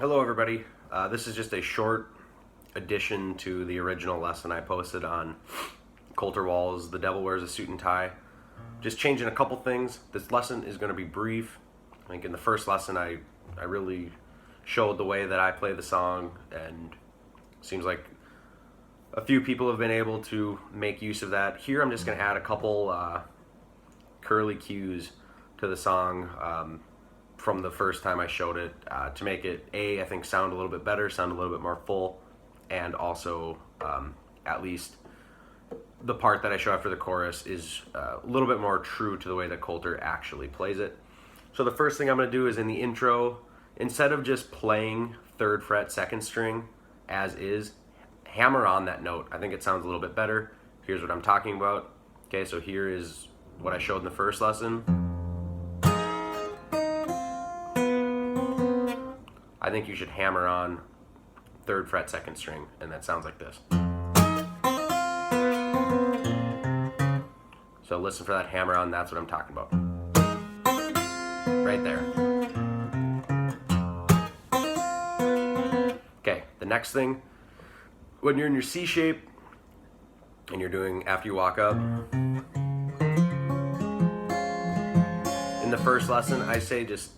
Hello, everybody. This is just a short addition to the original lesson I posted on Colter Wall's The Devil Wears a Suit and Tie. Just changing a couple things. This lesson is going to be brief. I think in the first lesson I really showed the way that I play the song, and seems like a few people have been able to make use of that. Here I'm just going to add a couple curly cues to the song from the first time I showed it to make it, I think, sound a little bit better, sound a little bit more full, and also at least the part that I show after the chorus is a little bit more true to the way that Colter actually plays it. So the first thing I'm going to do is in the intro, instead of just playing 3rd fret 2nd string as is, hammer on that note. I think it sounds a little bit better. Here's what I'm talking about. Okay, so here is what I showed in the first lesson. I think you should hammer on 3rd fret 2nd string, and that sounds like this. So listen for that hammer on, that's what I'm talking about. Right there. Okay, the next thing, when you're in your C shape, and you're doing after you walk up, in the first lesson, I say just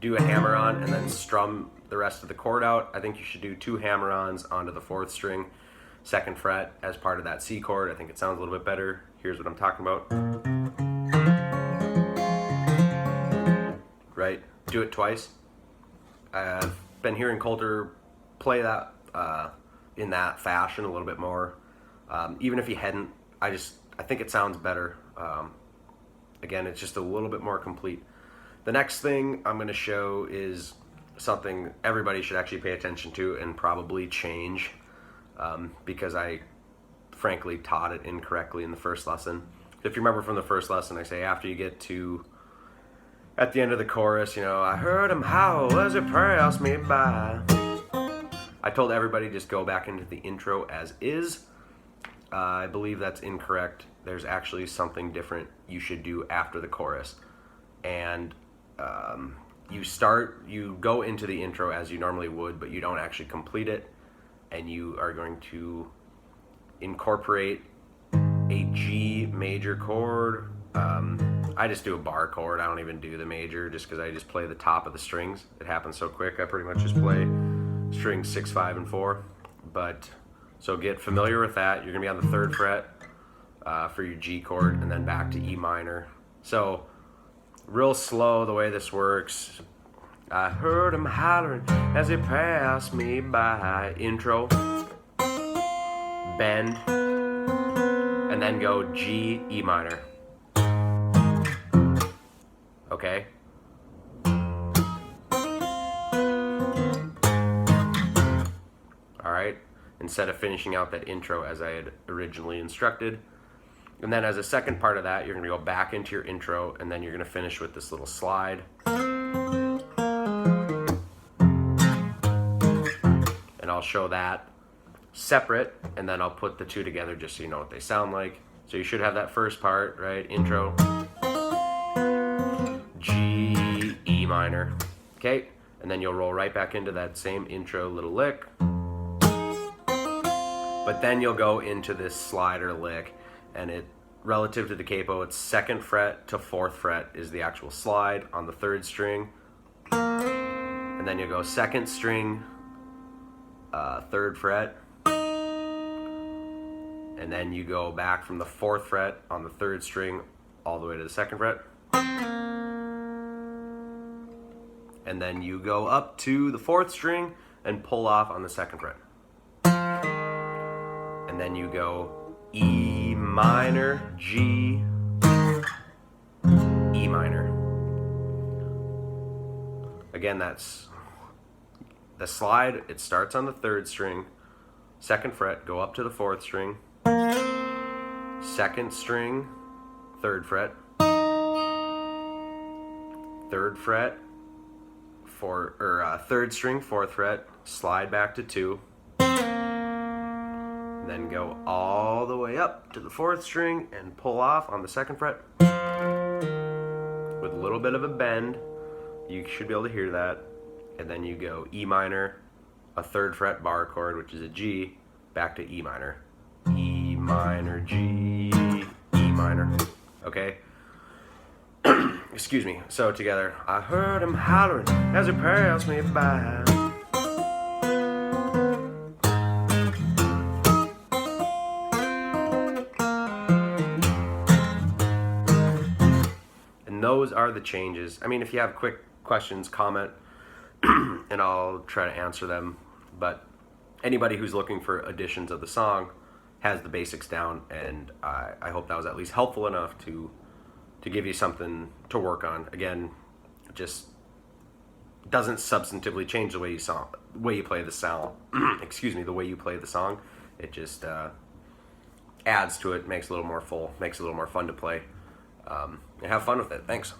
do a hammer on and then strum the rest of the chord out. I think you should do 2 hammer-ons onto the 4th string, 2nd fret as part of that C chord. I think it sounds a little bit better. Here's what I'm talking about. Right? Do it twice. I've been hearing Colter play that in that fashion a little bit more. Even if he hadn't, I think it sounds better. Again, it's just a little bit more complete. The next thing I'm going to show is something everybody should actually pay attention to and probably change because I frankly taught it incorrectly in the first lesson. If you remember from the first lesson, I say after you get to at the end of the chorus, I heard him howl as he passed me by. I told everybody just go back into the intro as is. I believe that's incorrect. There's actually something different you should do after the chorus. And you go into the intro as you normally would, but you don't actually complete it, and you are going to incorporate a G major chord. I just do a bar chord. I don't even do the major just because I just play the top of the strings. It happens so quick. I pretty much just play strings 6, 5, and 4. So get familiar with that. You're going to be on the 3rd fret for your G chord, and then back to E minor. So real slow the way this works. I heard him hollering as he passed me by. Intro, bend, and then go G, E minor. Okay? Alright? Instead of finishing out that intro as I had originally instructed. And then as a second part of that, you're going to go back into your intro, and then you're going to finish with this little slide. And I'll show that separate, and then I'll put the two together just so you know what they sound like. So you should have that first part, right? Intro, G, E minor. Okay? And then you'll roll right back into that same intro little lick. But then you'll go into this slider lick, and it, relative to the capo, it's 2nd fret to 4th fret is the actual slide on the 3rd string. And then you go 2nd string, 3rd fret. And then you go back from the 4th fret on the 3rd string all the way to the 2nd fret. And then you go up to the 4th string and pull off on the 2nd fret. And then you go E minor, G, E minor. Again, that's the slide. It starts on the 3rd string, 2nd fret, go up to the 4th string, 2nd string, 3rd fret, 3rd fret, 3rd string, 4th fret, slide back to 2. Then go all the way up to the 4th string and pull off on the 2nd fret with a little bit of a bend. You should be able to hear that. and then you go E minor, a 3rd fret bar chord, which is a G, back to E minor. E minor, G, E minor. Okay? Excuse me. So together, I heard him hollering as he passed me by. And those are the changes. I mean, if you have quick questions, comment, and I'll try to answer them. But anybody who's looking for additions of the song has the basics down, and I hope that was at least helpful enough to give you something to work on. Again, just doesn't substantively change the way you play the sound. Excuse me, the way you play the song. It just adds to it, makes it a little more full, makes it a little more fun to play. And have fun with it. Thanks.